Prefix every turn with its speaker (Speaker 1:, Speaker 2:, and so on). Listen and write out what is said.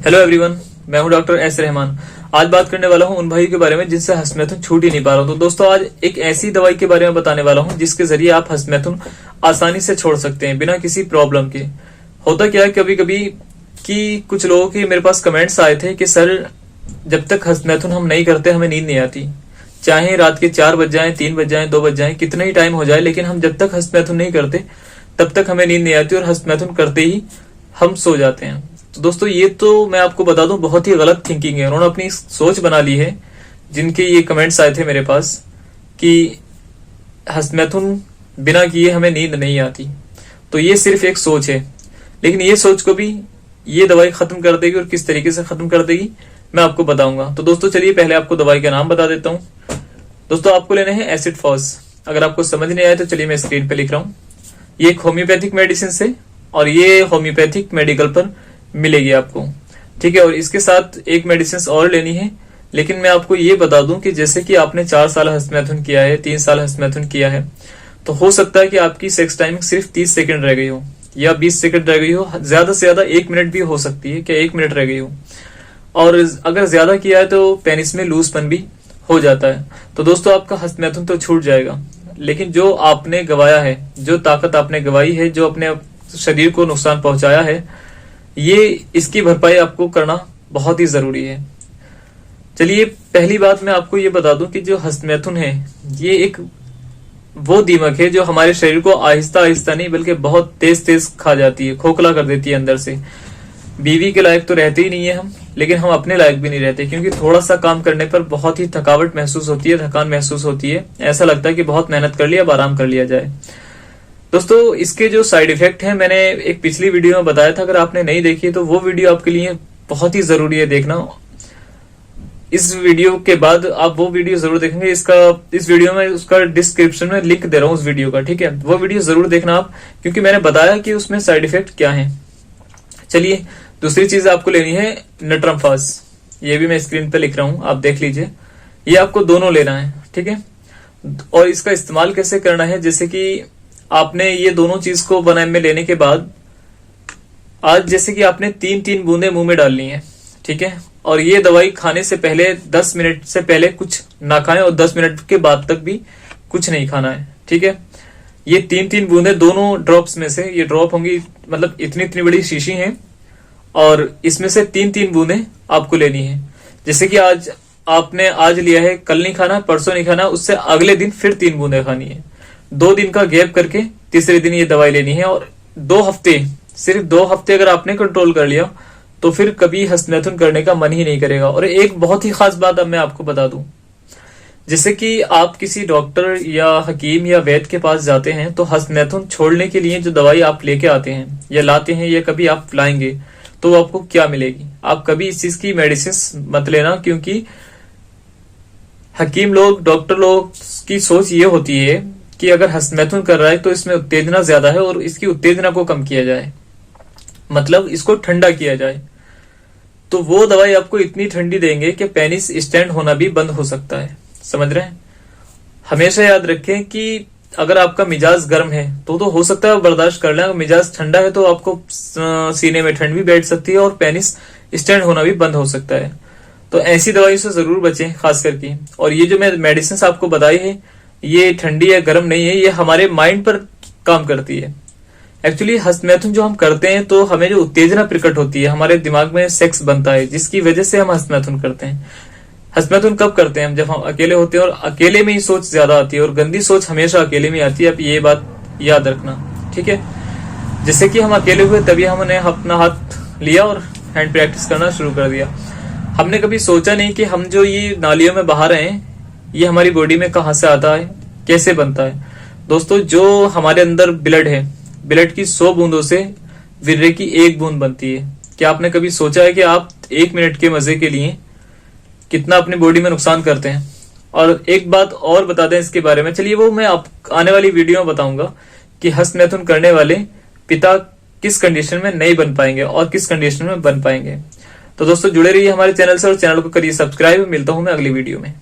Speaker 1: Hello everyone, मैं हूं doctor S Rahman. आज बात करने वाला हूं उन भाई के बारे में जिनसे हस्तमैथुन छूट ही नहीं पा रहा। तो दोस्तों, आज एक ऐसी दवाई के बारे में बताने वाला हूं जिसके जरिए आप हस्तमैथुन आसानी से छोड़ सकते हैं बिना किसी प्रॉब्लम के। होता क्या है कभी कभी कि कुछ लोगों के मेरे पास कमेंट्स आए थे कि सर, जब तक हस्तमैथुन हम नहीं करते हमें नींद नहीं आती। चाहे रात के 4 बज जाए, 3 बज जाए, 2 बज जाए, कितना ही टाइम हो जाए, लेकिन हम जब तक हस्तमैथुन नहीं करते तब तक हमें नींद नहीं आती और हस्तमैथुन करते ही हम सो जाते हैं। तो दोस्तों, ये तो मैं आपको बता दूं बहुत ही गलत थिंकिंग है। उन्होंने अपनी सोच बना ली है, जिनके ये कमेंट्स आए थे मेरे पास कि हस्तमैथुन बिना किए हमें नींद नहीं आती। तो ये सिर्फ एक सोच है, लेकिन ये सोच को भी ये दवाई खत्म कर देगी। और किस तरीके से खत्म कर देगी मैं आपको बताऊंगा। तो दोस्तों चलिए पहले आपको दवाई का नाम बता देता हूं। दोस्तों, आपको लेने हैं एसिड फॉस। अगर आपको समझ नहीं आया तो चलिए मैं स्क्रीन पे लिख रहा हूँ। ये एक होम्योपैथिक मेडिसिन है और ये होम्योपैथिक मेडिकल पर मिलेगी आपको, ठीक है। और इसके साथ एक मेडिसिन और लेनी है। लेकिन मैं आपको ये बता दूं कि जैसे कि आपने 4 साल हस्तमैथुन किया है, 3 साल हस्तमैथुन किया है, तो हो सकता है कि आपकी सेक्स टाइमिंग सिर्फ 30 सेकंड रह गई हो या 20 सेकंड रह गई हो। ज्यादा से ज्यादा 1 मिनट भी हो सकती है कि 1 मिनट रह गई हो। और अगर ज्यादा किया है तो पेनिस में लूजपन भी हो जाता है। तो दोस्तों, आपका हस्तमैथुन तो छूट जाएगा, लेकिन जो आपने गवाया है, जो ताकत आपने गवाई है, जो अपने शरीर को नुकसान पहुंचाया है, ये इसकी भरपाई आपको करना बहुत ही जरूरी है। चलिए पहली बात मैं आपको ये बता दूं कि जो हस्तमैथुन है ये एक वो दीमक है जो हमारे शरीर को आहिस्ता आहिस्ता नहीं बल्कि बहुत तेज तेज खा जाती है, खोखला कर देती है अंदर से। बीवी के लायक तो रहते ही नहीं है हम, लेकिन हम अपने लायक भी नहीं रहते, क्योंकि थोड़ा सा काम करने पर बहुत ही थकावट महसूस होती है, थकान महसूस होती है। ऐसा लगता है कि बहुत मेहनत कर लिया, अब आराम कर लिया जाए। दोस्तों, इसके जो साइड इफेक्ट हैं मैंने एक पिछली वीडियो में बताया था। अगर आपने नहीं देखी है तो वो वीडियो आपके लिए बहुत ही जरूरी है देखना। इस वीडियो के बाद आप वो वीडियो जरूर देखेंगे। इस वीडियो में उसका डिस्क्रिप्शन में लिंक दे रहा हूँ उस वीडियो का, ठीक है। वो वीडियो जरूर देखना आप, क्योंकि मैंने बताया कि उसमें साइड इफेक्ट क्या है। चलिए दूसरी चीज आपको लेनी है नट्रमफास। ये भी मैं स्क्रीन पे लिख रहा हूँ, आप देख लीजिए। ये आपको दोनों लेना है, ठीक है। और इसका इस्तेमाल कैसे करना है, जैसे कि आपने ये दोनों चीज को 1 ml लेने के बाद आज जैसे कि आपने 3-3 बूंदे मुंह में डालनी है, ठीक है। और ये दवाई खाने से पहले 10 मिनट से पहले कुछ ना खाएं और 10 मिनट के बाद तक भी कुछ नहीं खाना है, ठीक है। ये 3-3 बूंदे दोनों ड्रॉप्स में से, ये ड्रॉप होंगी मतलब इतनी इतनी बड़ी शीशी है, और इसमें से 3-3 बूंदे आपको लेनी है। जैसे कि आज आपने आज लिया है, कल नहीं खाना, परसों नहीं खाना, उससे अगले दिन फिर 3 बूंदे खानी है। 2 दिन का गैप करके तीसरे दिन ये दवाई लेनी है। और 2 हफ्ते, सिर्फ 2 हफ्ते अगर आपने कंट्रोल कर लिया तो फिर कभी हस्तमैथुन करने का मन ही नहीं करेगा। और एक बहुत ही खास बात अब मैं आपको बता दूं, जैसे कि आप किसी डॉक्टर या हकीम या वैद्य के पास जाते हैं तो हस्तमैथुन छोड़ने के लिए जो दवाई आप लेके आते हैं या लाते हैं या कभी आप लाएंगे तो आपको क्या मिलेगी। आप कभी इस चीज की मेडिसिन मत लेना, क्योंकि हकीम लोग, डॉक्टर लोग की सोच ये होती है कि अगर हस्तमैथुन कर रहा है तो इसमें उत्तेजना ज्यादा है और इसकी उत्तेजना को कम किया जाए, मतलब इसको ठंडा किया जाए। तो वो दवाई आपको इतनी ठंडी देंगे कि पेनिस स्टैंड होना भी बंद हो सकता है। समझ रहे हैं। हमेशा याद रखें कि अगर आपका मिजाज गर्म है तो हो सकता है बर्दाश्त कर लें। अगर मिजाज ठंडा है तो आपको सीने में ठंड भी बैठ सकती है और पेनिस स्टैंड होना भी बंद हो सकता है। तो ऐसी दवाई से जरूर बचें खास करके। और ये जो मैं मेडिसिन आपको बताई है ये ठंडी या गर्म नहीं है, ये हमारे माइंड पर काम करती है। एक्चुअली हस्तमैथुन जो हम करते हैं तो हमें जो उत्तेजना प्रकट होती है, हमारे दिमाग में सेक्स बनता है, जिसकी वजह से हम हस्तमैथुन करते हैं। हस्तमैथुन कब करते हैं हम? जब हम अकेले होते हैं, और अकेले में ही सोच ज्यादा आती है, और गंदी सोच हमेशा अकेले में आती है। आप ये बात याद रखना, ठीक है। जैसे कि हम अकेले हुए तभी हमने अपना हाथ लिया और हैंड प्रैक्टिस करना शुरू कर दिया। हमने कभी सोचा नहीं कि हम जो ये नालियों में बहा रहे हैं ये हमारी बॉडी में कहां से आता है, कैसे बनता है। दोस्तों, जो हमारे अंदर ब्लड है, ब्लड की 100 बूंदों से वीर्य की 1 बूंद बनती है। क्या आपने कभी सोचा है कि आप 1 मिनट के मजे के लिए कितना अपनी बॉडी में नुकसान करते हैं? और एक बात और बता दें इसके बारे में, चलिए वो मैं आप आने वाली वीडियो में बताऊंगा कि हस्तमैथुन करने वाले पिता किस कंडीशन में नहीं बन पाएंगे और किस कंडीशन में बन पाएंगे। तो दोस्तों जुड़े रहिए हमारे चैनल से और चैनल को करिए सब्सक्राइब। मिलता हूं मैं अगली वीडियो में।